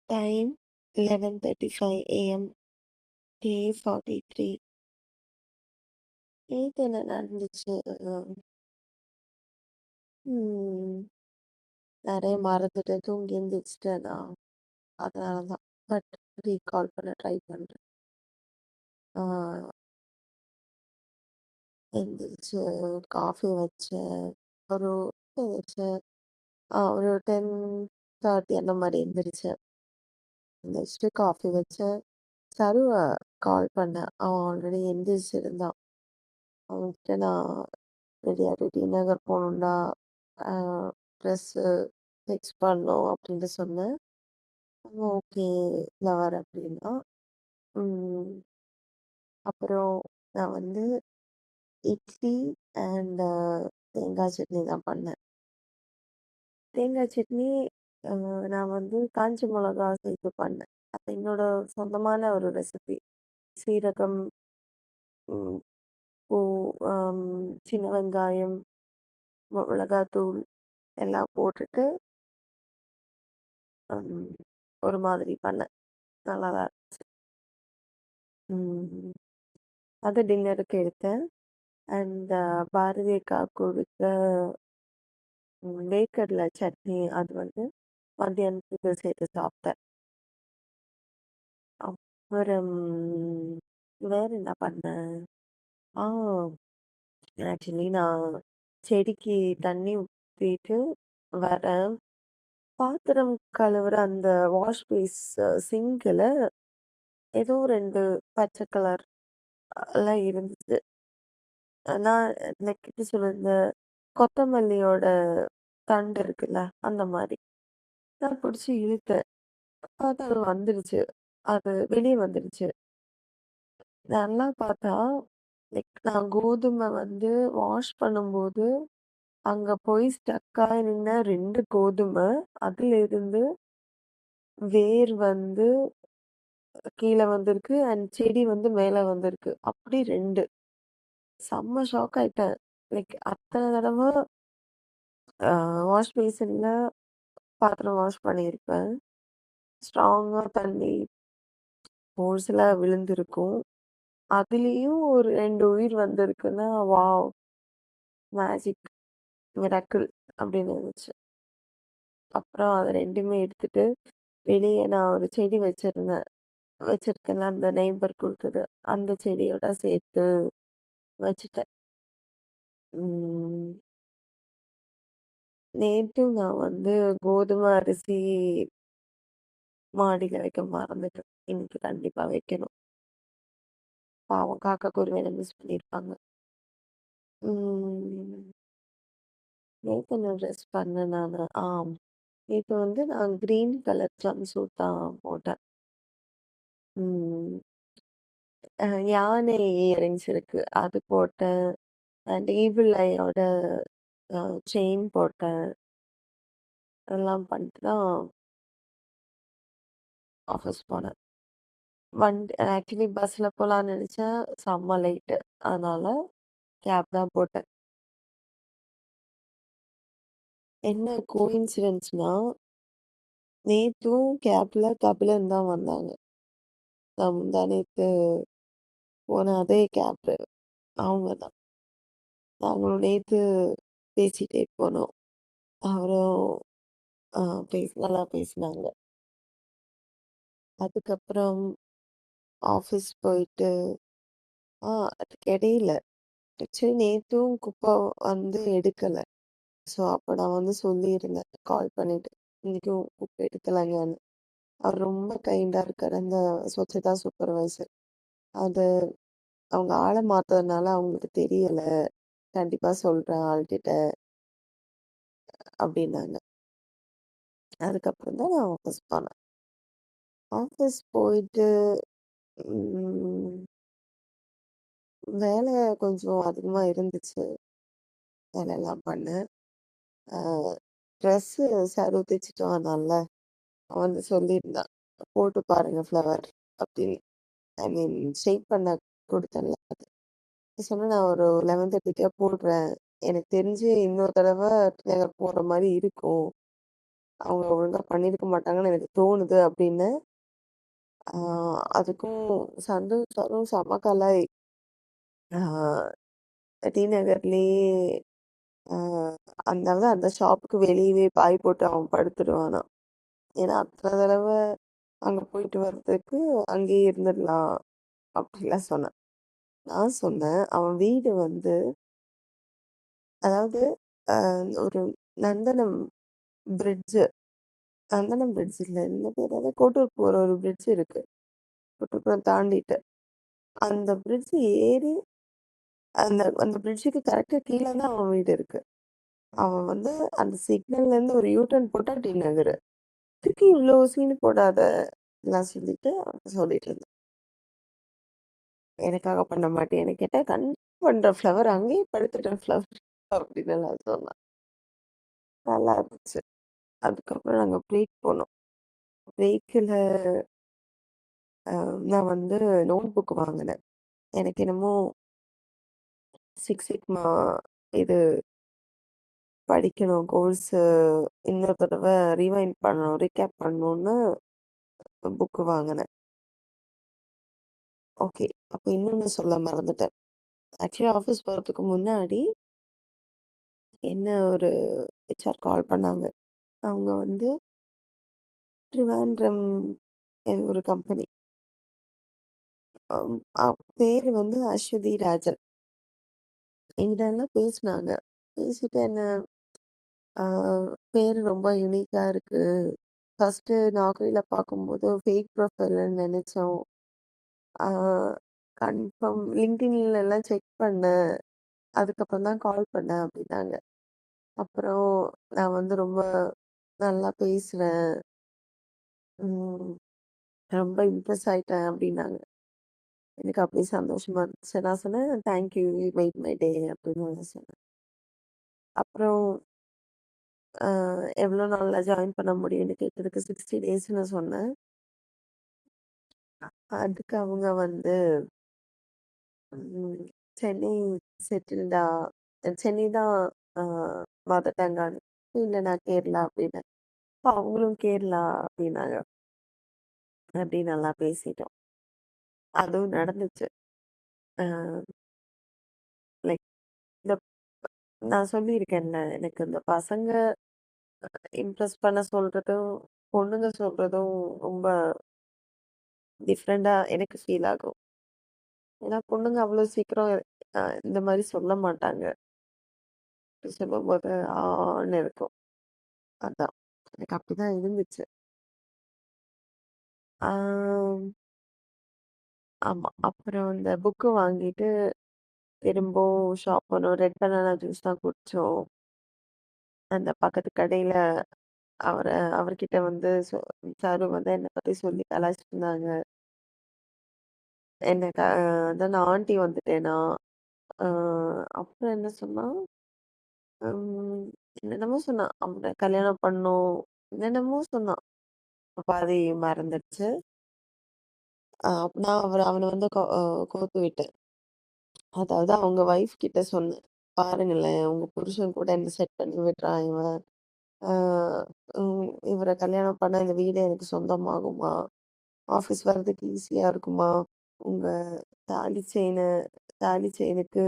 Time 11:35 AM. டே 43. நேத்து என்ன நடந்துச்சு? ம். நெறைய மறந்துட்டு தூங்கி எந்திரிச்சுட்டேனா, அதனால தான். பட் ரீகால் பண்ண ட்ரை பண்றேன். ஆ எந்திரிச்சு காஃபி வச்சேன். ஒரு வச்சேன். ஒரு 10:30 அந்த மாரி எந்திரிச்சேன். எந்திரிச்சுட்டு காஃபி வச்சேன். சருவ கால் பண்ணேன். அவன் ஆல்ரெடி எந்திரிச்சிருந்தான். அவன்கிட்ட நான் ரெடியாரு டி நகர் போணும்டா. அ ட்ரெஸ்ஸு ஃபிக்ஸ் பண்ணணும் அப்டின்ட்டு சொன்னேன். ஓகே லவர் அப்டின்னா. ம். அப்புறம் நான் வந்து இட்லி அண்ட் தேங்காய் சட்னி தான் பண்ணேன். தேங்காய் சட்னி அ நான் வந்து காஞ்ச மிளகா சேர்த்து பண்ணேன். அது என்னோட சொந்தமான ஒரு ரெசிபி. சீரகம், ம், பூ, அம், சின்ன வெங்காயம், மிளகாத்தூள் எல்லாம் போட்டுட்டு ம், ஒரு மாதிரி பண்ணேன். நல்லா தான் இருந்துச்சு. ம். அது டின்னருக்கு எடுத்தேன். அண்ட் பாரதி அக்கா கொடுத்த வேர்க்கடலை சட்னி அது வந்து மத்தியானத்துக்கு சேர்த்து சாப்பிட்டேன். அப்புறம் வேற என்ன பண்ணேன்? ஆ ஆக்சுவலி நான் செடிக்கு தண்ணி ஊத்திட்டு வரேன். பாத்திரம் கழுவுற அந்த வாஷ் பேஸ் சிங்க்ல ஏதோ 2 பச்சை கலர் எல்லாம் இருந்துச்சு. நான் லைக் எப்படி சொல்றது? இந்த கொத்தமல்லியோட தண்டு இருக்குல்ல, அந்த மாரி. நான் புடிச்சு இழுத்தேன். பார்த்தா அது வந்துருச்சு. அது வெளிய வந்துருச்சு. நல்லா பார்த்தா, லைக் நான் கோதுமை வந்து வாஷ் பண்ணும்போது, அங்க போய் ஸ்டக் ஆயி நின்ன 2 கோதுமை, அதிலிருந்து வேர் வந்து கீழ வந்திருக்கு. அண்ட் செடி வந்து மேல வந்திருக்கு. அப்படி 2. செம்ம ஷாக் ஆயிட்டேன். லைக் அத்தன தடவ அ வாஷ் பேசின்ல பாத்திரம் வாஷ் பண்ணியிருப்பேன். ஸ்ட்ராங்கா தண்ணி ஃபோர்ஸ்ல விழுந்திருக்கும். அதுலயும் ஒரு 2 உயிர் வந்திருக்குன்னா, வாவ்! மேஜிக், மிராக்கிள் அப்படின்னு இருந்துச்சு. அப்புறம் அத 2மே எடுத்துட்டு, வெளிய நான் ஒரு செடி வச்சிருக்கேன்ல அந்த நெய்பர் குடுத்தது. அந்த செடியோட சேர்த்து வச்சுட்டேன். ம். நேத்தும் நான் வந்து கோதுமை அரிசி மாடியில வைக்க மறந்துட்டேன். இன்னைக்கு கண்டிப்பா வைக்கணும். பாவம் காக்கா, குருவி என்ன மிஸ் பண்ணியிருப்பாங்க. ம். நேத்து என்ன ட்ரெஸ் பண்ணேன் நானு? நேத்து வந்து நான் கிரீன் கலர் ஜம்ப் சூட் தான் போட்டேன். ம். யானை இயரிங்ஸ் இருக்கு. அது போட்டேன். அண்ட் ஈவில் ஐயோட செயின் போட்டேன். அதெல்லாம் பண்ணிட்டு தான் ஆஃபீஸ் போனேன். ஆக்சுவலி பஸ்ல போலான்னு நெனச்சேன். செம்ம லேட்டு. அதனால கேப் தான் போட்டேன். என்ன கோஇன்சிடென்ஸ்னா, நேத்தும் கேப்ல கபிலன் தான் வந்தாங்க. நான் முந்தா நேத்து போன அதே கேப் அவங்க தான். நாங்களும் நேத்து பேசிட்டே போனோம். அவரும் அ நல்லா பேசினாங்க. அதுக்கப்புறம் ஆஃபீஸ் போயிட்டு அதுக்கு இடையில ஆக்சுவலி நேத்தும் குப்பை வந்து எடுக்கல. ஸோ, அப்ப நான் வந்து சொல்லியிருந்தேன் கால் பண்ணிட்டு. இன்னைக்கும் குப்பை எடுக்கலைங்கன்னு. அவர் ரொம்ப கைண்டா இருக்காரு. அந்த ஸ்வச்சதா சூப்பர்வைசர். அது அவங்க ஆள மாத்ததுனால அவங்களுக்கு தெரியல. கண்டிப்பா சொல்றேன் ஆள்கிட்ட அப்டின்னாங்க. அதுக்கப்புறம் தான் நான் ஆஃபீஸ் போனேன். ஆஃபீஸ் போயிட்டு ம் வேலை கொஞ்சம் அதிகமா இருந்துச்சு. வேலைலாம் பண்ணேன். அ ட்ரெஸ்ஸு சர்வ் தைச்சுட்டு வந்தான்ல, அவன் வந்து சொல்லியிருந்தான். போட்டு பாருங்க ஃப்ளவர் அப்டின்னு. ஐ மீன் ஸ்ட்ரெய்ட் பண்ண குடுத்தேன்ல அது. சொன்னேன் நான் ஒரு 11:30க்கே போடுறேன். எனக்கு தெரிஞ்சு இன்னொரு தடவ நகர் போற மாரி இருக்கும். அவங்க ஒழுங்கா பண்ணியிருக்க மாட்டாங்கன்னு எனக்கு தோணுது அப்படின்னு. ஆ அதுக்கும் சரும் செம கலாய். ஆ டி நகர்லயே ஆ அதனால அந்த ஷாப்புக்கு வெளியவே பாய் போட்டு அவன் படுத்துருவானாம். ஏன்னா அத்தன தடவ அங்க போயிட்டு வர்றதுக்கு அங்கேயே இருந்துடலாம் அப்படிலாம் சொன்னான். நான் சொன்னேன், அவன் வீடு வந்து அதாவது அ ஒரு நந்தனம் பிரிட்ஜ் நந்தனம் பிரிட்ஜ் இல்ல. என்ன பேரு அது? கோட்டூர் போற ஒரு பிரிட்ஜ் இருக்கு. கோட்டூர்புரம் தாண்டிட்டு. அந்த பிரிட்ஜ் ஏறி அந்த அந்த பிரிட்ஜுக்கு கரெக்ட்டா கீழ தான் அவன் வீடு இருக்கு. அவன் வந்து அந்த சிக்னல்லேருந்து ஒரு யூ டர்ன் போட்டா டி நகரு. இதுக்கு இவ்ளோ சீன் போடாத! எல்லாம் சொல்லிட்டு சொல்லிட்டு இருந்தான். எனக்காக பண்ண மாட்டியான்னு கேட்டா, கண்டிப்பா பண்றேன் ஃப்ளவர் அங்கேயே படுத்துட்டேன் ஃப்ளவர் அப்படின்னு நான் சொன்னேன். நல்லா இருந்துச்சு. அதுக்கப்புறம் நாங்க பிரேக் போனோம். பிரேக்குல நான் வந்து நோட் புக் வாங்குனேன். எனக்கு என்னமோ சிக்ஸ் சிக்மா இது படிக்கணும் கோர்ஸு இன்னொரு தடவ ரிவைண்ட் பண்ணணும், ரீகேப் பண்ணணும்னு புக் வாங்குனேன். ஓகே. அப்ப இன்னொன்னு சொல்ல மறந்துட்டேன். ஆக்சுவலி ஆஃபீஸ் போறதுக்கு முன்னாடி என்ன ஒரு ஹெச்ஆர் கால் பண்ணாங்க. அவங்க வந்து ட்ரிவாண்ட்ரம் ஒரு கம்பெனி. அம் அ பேரு வந்து அஸ்வதி ராஜன். என்கிட்டலாம் பேசுனாங்க. பேசிட்டு என்ன ஆ பேரு ரொம்ப யூனிக்கா இருக்கு. ஃபர்ஸ்ட்டு நாக்ரில பார்க்கும்போது ஃபேக் ப்ரொஃபைல்ன்னு நெனச்சோம். ஆ கன்ஃபார்ம் லிங்க்டின்லலாம் செக் பண்ணேன். அதுக்கப்புறம் தான் கால் பண்ணேன் அப்டின்னாங்க. அப்புறம் நான் வந்து ரொம்ப நல்லா பேசுவேன். ம் ரொம்ப இம்ப்ரெஸ் ஆயிட்டேன் அப்டின்னாங்க. எனக்கு அப்படியே சந்தோஷமா இருந்துச்சு. நான் சொன்னேன், "thank you, you made my day" அப்படின்னு நான் சொன்னேன். அப்புறம் அ எவ்வளோ நாள்ல ஜாயின் பண்ண முடியும்னு கேட்டதுக்கு 60 டேஸ்ன்னு சொன்னேன். அதுக்கு அவங்க வந்து ம் சென்னை செட்டில்டா சென்னை தான் அ மதர் டங்கான்னு. இல்ல நான் கேரளா அப்படின்னேன். அப்ப அவங்களும் கேரளா அப்படின்னாங்க. அப்படி நல்லா பேசிட்டோம். அதுவும் நடந்துச்சு. அ லைக் இந்த நான் சொல்லியிருக்கேன்ல, எனக்கு இந்த பசங்க இம்ப்ரெஸ் பண்ண சொல்றதும், பொண்ணுங்க சொல்றதும் ரொம்ப டிஃப்ரெண்டா எனக்கு ஃபீல் ஆகும். ஏன்னா பொண்ணுங்க அவ்வளோ சீக்கிரம் இந்த மாரி சொல்ல மாட்டாங்க. சொல்லும்போது ஆன்னு இருக்கும். அதான். எனக்கு அப்படிதான் இருந்துச்சு. ஆம், ஆமா. அப்புறம் இந்த புக்கு வாங்கிட்டு திரும்பவும் ஷாப் போனோம். ரெட் பனானா ஜூஸ் தான் குடிச்சோம். அந்த பக்கத்து கடையில அவர அவர்கிட்ட வந்து சாரு வந்து என்ன பத்தி சொல்லி கலாய்ச்சிட்டு இருந்தாங்க. என்ன அதான் நான் ஆன்டி வந்துட்டேனா. அ அப்புறம் என்ன சொன்னா? ம். என்னென்னமோ சொன்னான். அவன கல்யாணம் பண்ணணும். என்னென்னமோ சொன்னான். பாதி மறந்துடுச்சு. நான் அவன வந்து கோத்து விட்டேன். அதாவது அவங்க ஒய்ஃப் கிட்ட சொன்னேன். "பாருங்களேன், உங்க புருஷன் கூட என்ன செட் பண்ணி விடுறான் இவன். ஆ இவர கல்யாணம் பண்ணா இந்த வீடு எனக்கு சொந்தமாகுமா? ஆஃபீஸ் வர்றதுக்கு ஈஸியா இருக்குமா? உங்க தாலி செயினு தாலி செயினுக்கு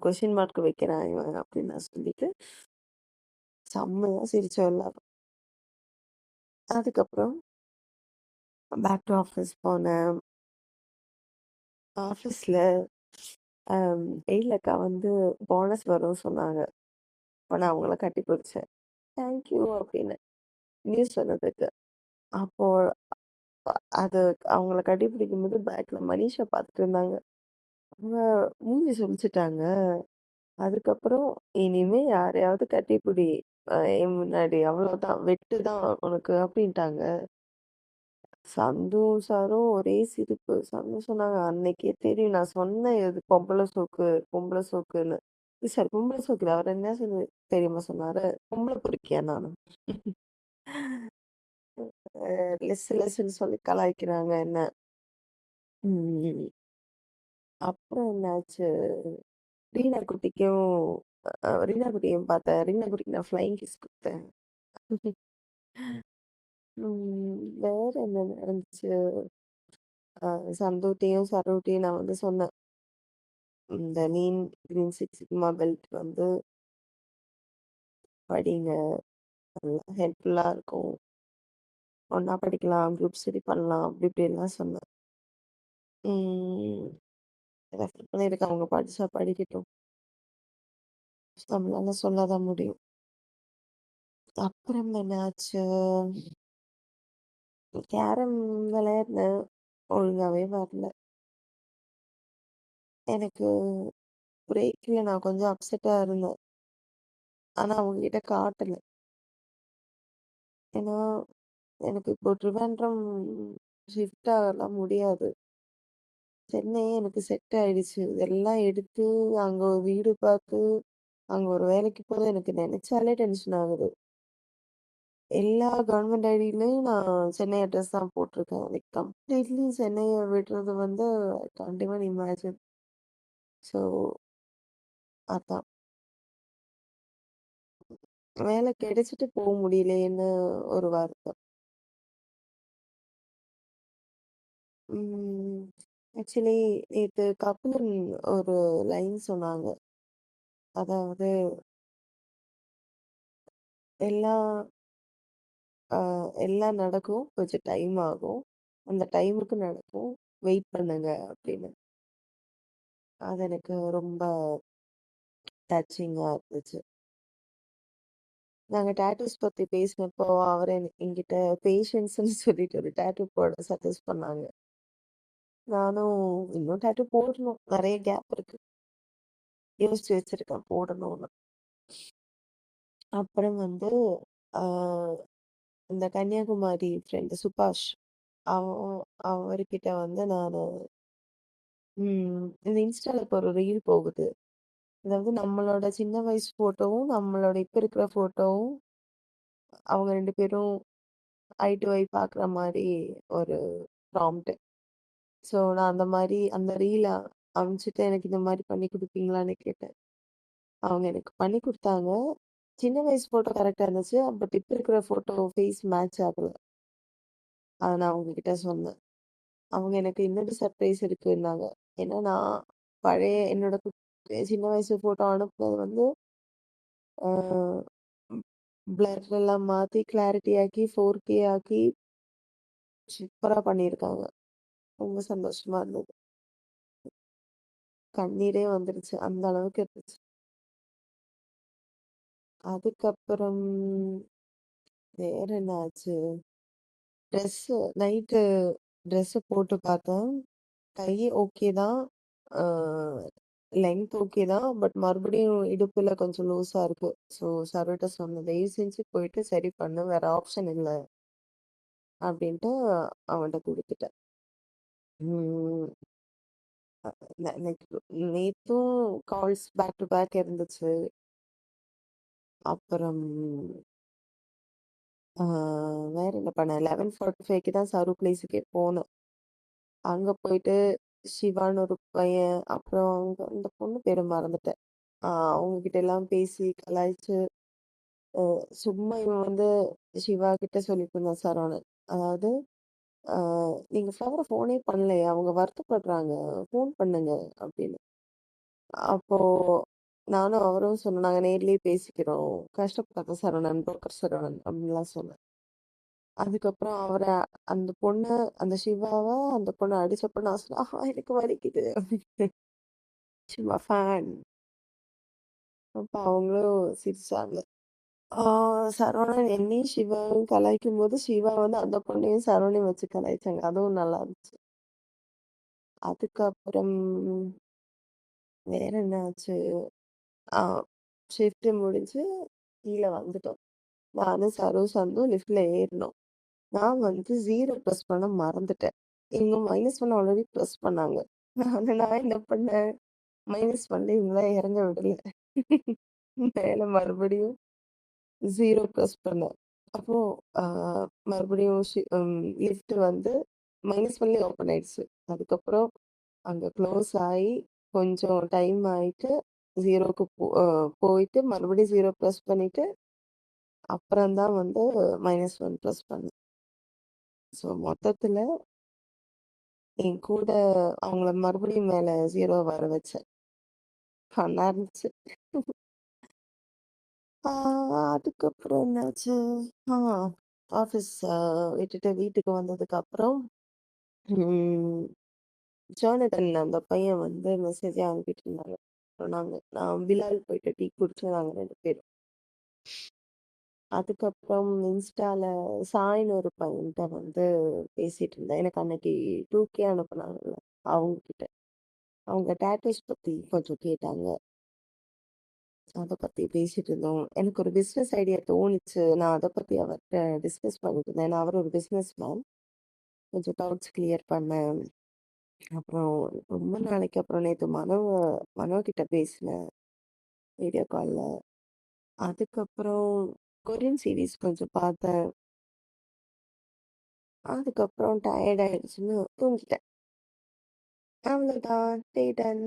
கொஸ்டின் மார்க் வைக்கிறான் இவன்" அப்படின்னு நான் சொல்லிட்டு செம்மையா சிரிச்சோம் எல்லாரும். அதுக்கப்புறம் பேக் டூ ஆஃபீஸ் போனேன். ஆஃபீஸ்ல எழில் அக்கா வந்து போனஸ் வரும்னு சொன்னாங்க. அப்ப நான் அவங்கள கட்டி பிடிச்சேன். தேங்க் யூ அப்படின்னு நியூஸ் சொன்னதுக்கு. அப்போ அது அவங்கள கட்டிப்பிடிக்கும்போது பேக்ல மனிஷா பார்த்துட்டு இருந்தாங்க. அவங்க மூஞ்சி சுளிச்சுட்டாங்க. அதுக்கப்புறம் இனிமே யாரையாவது கட்டிப்பிடி. என் முன்னாடி அவ்வளோதான் வெட்டு தான் உனக்கு அப்படின்ட்டாங்க. சந்து சாரும் ஒரே சிரிப்பு. சந்து சொன்னாங்க, "அன்னைக்கே தெரியும் நான் சொன்னேன் இது பொம்பள சோக்கு, பொம்பள சோக்குன்னு." சாரி பொம்பள சோக்கு இல்ல. அவரு என்ன தெரியுமா சொன்னாரு? பொம்பள பொறுக்கியா நானு? லெஸ்ஸு லெஸ்ஸுன்னு சொல்லி கலாய்க்கிறாங்க என்ன. ம். அப்புறம் என்னாச்சு, ரீனா குட்டிக்கும் ரீனா குட்டியும் பார்த்தேன். ரீனா குட்டிக்கு நான் ஃப்ளையிங் கிஸ் குடுத்தேன். வேற என்ன நடந்துச்சு? அ சந்துட்டயும், சர்வட்டையும் நான் வந்து சொன்னேன். இந்த lean green six sigma belt வந்து படிங்க. நல்லா ஹெல்ப்ஃபுல்லா இருக்கும். ஒண்ணா படிக்கலாம், குரூப் ஸ்டடி பண்ணலாம். அப்படி இப்படின்லாம் சொன்னேன். ம். ரெஃபர் பண்ணியிருக்கேன். அவங்க படிச்சா படிக்கட்டும். நம்மளால சொல்ல தான் முடியும். அப்புறம் என்னாச்சு? கேரம் விளையாடினேன். ஒழுங்காவே வரல. எனக்கு பிரேக்ல நான் கொஞ்சம் அப்செட்டா இருந்தேன். ஆனா அவங்க கிட்ட காட்டல. ஏன்னா, எனக்கு இப்போ ட்ரிவாண்ட்ரம் ஷிஃப்ட் ஆகலாம் முடியாது. சென்னையே எனக்கு செட் ஆயிடுச்சு. இதெல்லாம் எடுத்து அங்க ஒரு வீடு பார்த்து, அங்க ஒரு வேலைக்கு போறது எனக்கு நெனச்சாலே டென்ஷன் ஆகுது. எல்லா கவர்மெண்ட் ஐடிலயும் நான் சென்னை அட்ரஸ் தான் போட்டிருக்கேன். லைக் கம்ப்ளீட்லி சென்னைய விடுறது வந்து I can't even imagine. So அதான். வேலை கிடைச்சிட்டு போ முடியலையேன்னு ஒரு வருத்தம். ம். ஆக்சுவலி நேத்து கபிலன் ஒரு லைன் சொன்னாங்க. அதாவது எல்லாம் அ எல்லாம் நடக்கும். கொஞ்சம் டைம் ஆகும். அந்த டைமுக்கு நடக்கும். வெயிட் பண்ணுங்க அப்படின்னு. அது எனக்கு ரொம்ப டச்சிங்கா இருந்துச்சு. நாங்க டாட்டூஸ் பத்தி பேசினப்போ, அவரு என்கிட்ட பேஷன்ஸ்ன்னு சொல்லிட்டு ஒரு டாட்டூ போட சஜெஸ்ட் பண்ணாங்க. நானும் இன்னும் டாட்டூ போடணும். நெறைய கேப் இருக்கு. யோசிச்சு வச்சிருக்கேன் போடணும்னு. அப்புறம் வந்து ஆ இந்த கன்னியாகுமரி ஃப்ரெண்டு சுபாஷ். அவன் அவர்கிட்ட வந்து நானு இந்த இன்ஸ்டால இப்போ ஒரு ரீல் போகுது. அதாவது நம்மளோட சின்ன வயசு ஃபோட்டோவும், நம்மளோட இப்ப இருக்கிற ஃபோட்டோவும், அவங்க 2 பேரும் ஐ டு ஐ பாக்குற மாரி ஒரு ப்ராம்ப்ட். ஸோ நான் அந்த மாரி அந்த ரீல அனுப்பிச்சுட்டு எனக்கு இந்த மாரி பண்ணி குடுப்பீங்களான்னு கேட்டேன். அவங்க எனக்கு பண்ணி குடுத்தாங்க. சின்ன வயசு ஃபோட்டோ கரெக்ட்டா இருந்துச்சு. பட் இப்ப இருக்கிற ஃபோட்டோ ஃபேஸ் மேட்ச் ஆகல. அத நான் அவங்ககிட்ட சொன்னேன். அவங்க எனக்கு இன்னொரு சர்ப்ரைஸ் இருக்குன்னாங்க. ஏன்னா நான் பழைய என்னோட சின்ன வயசு ஃபோட்டோ அனுப்புனது வந்து ஆ பிளர் எல்லாம் மாத்தி கிளாரிட்டி ஆக்கி 4K ஆக்கி சூப்பரா பண்ணியிருக்காங்க. ரொம்ப சந்தோஷமா இருந்தது. கண்ணீரே வந்துருச்சு. அந்த அளவுக்கு இருந்துச்சு. அதுக்கப்புறம் வேற என்ன ஆச்சு? ட்ரெஸ்ஸு நைட்டு ட்ரெஸ்ஸு போட்டு பார்த்தேன். கை ஓகே தான். ஆ லெங்த் ஓகே தான். பட் மறுபடியும் இடுப்புல கொஞ்சம் லூஸா இருக்கு. ஸோ சர்வட்ட சொன்னேன். தயவு செஞ்சு போயிட்டு சரி பண்ணு. வேற ஆப்ஷன் இல்ல. அப்படின்ட்டு அவன்ட்ட குடுத்துட்டேன். ம். நேத்தும் கால்ஸ் பேக் டு பேக் இருந்துச்சு. அப்புறம் ஆ வேற என்ன பண்ணேன்? 11:45க்கு தான் சரு பிளேஸுக்கே போனேன். அங்க போயிட்டு சிவான்னு ஒரு பையன், அப்புறம் அங்க அந்த பொண்ணு பேர மறந்துட்டேன். அவங்க கிட்ட எல்லாம் பேசி கலாய்ச்சு, சும்மா இவன் வந்து சிவா கிட்ட சொல்லிட்டு இருந்தான் சரவணன். அதாவது, "அ நீங்க ஃப்ளவர ஃபோனே பண்ணலையா? அவங்க வருத்தப்படுறாங்க. ஃபோன் பண்ணுங்க" அப்படின்னு. அப்போ நானும் அவரும் சொன்னோம், "நாங்க நேர்லயே பேசிக்கிறோம். கஷ்டப்படாத சரவணன், புரோக்கர் சரவணன்" அப்படின்லாம் சொன்னேன். அதுக்கப்புறம் அந்த பொண்ணு அந்த சிவாவ அந்த பொண்ணு அடிச்சப்ப நான் சொன்னேன், "ஆஹா எனக்கு வலிக்குது" அப்படின்னு. சிவா ஃபேன். அப்ப அவங்களும் சிரிச்சாங்க. ஆ சரவணன் என்னையும் சிவாவையும் கலாய்க்கும்போது, சிவா வந்து அந்த பொண்ணையும் சரவணையும் வச்சு கலாய்ச்சாங்க. அதுவும் நல்லா இருந்துச்சு. அதுக்கப்புறம் வேற என்ன ஆச்சு? ஆ ஷிஃப்ட் முடிஞ்சு கீழ வந்துட்டோம். நானும் சரும், சந்தும் லிஃப்ட்ல ஏறினோம். நான் வந்து 0 பிரஸ் பண்ண மறந்துட்டேன். இவங்க -1 ஆல்ரெடி பிரஸ் பண்ணாங்க. நான் என்ன பண்ணேன், -1ல இவங்கள இறங்க விடல. மேல மறுபடியும் 0 பிரஸ் பண்ணேன். அப்போ ஆ மறுபடியும் லிஃப்ட் வந்து -1லயே ஓப்பன் ஆயிடுச்சு. அதுக்கப்புறம் அங்க க்ளோஸ் ஆயி கொஞ்சம் டைம் ஆயிட்டு 0க்கு போயிட்டு மறுபடியும் 0 பிரஸ் பண்ணிட்டு அப்புறம் தான் வந்து -1 ப்ளஸ் பண்ணேன். ஸோ மொத்தத்துல என் கூட அவங்கள மறுபடியும் மேல 0 வர வச்சேன். ஃபன்னா இருந்துச்சு. ஆ அதுக்கப்புறம் என்னாச்சு? ஆ ஆஃபீஸ் விட்டுட்டு வீட்டுக்கு வந்ததுக்கப்புறம், ம் ஜானதன் அந்த பையன் வந்து மெசேஜே அனுப்பிட்டு இருந்தாங்க. நான் பிலால் போயிட்டு டீ குடிச்சோம் நாங்க 2 பேரும். அதுக்கப்புறம் இன்ஸ்டால சாய்ன்னு ஒரு பையன்ட்ட வந்து பேசிட்டு இருந்தேன். எனக்கு அன்னைக்கு 2கே அனுப்புனாங்கல்ல, அவங்க கிட்ட. அவங்க டாட்டூஸ் பத்தி கொஞ்சம் கேட்டாங்க. அத பத்தி பேசிட்டு இருந்தோம். எனக்கு ஒரு பிசினஸ் ஐடியா தோணுச்சு. நான் அத பத்தி அவர்ட்ட டிஸ்கஸ் பண்ணிட்டு இருந்தேன். ஏன்னா அவரு ஒரு பிசினஸ் மேன். கொஞ்சம் டவுட்ஸ் கிளியர் பண்ணேன். அப்புறம் ரொம்ப நாளைக்கு அப்புறம் நேத்து மனோ கிட்ட பேசினேன் வீடியோ கால்ல. அதுக்கப்புறம் கொரியன் சீரிஸ் கொஞ்சம் பார்த்தேன். அதுக்கப்புறம் டயர்ட் ஆயிடுச்சுன்னு தூங்கிட்டேன். அவ்வளோதான். டே டன்.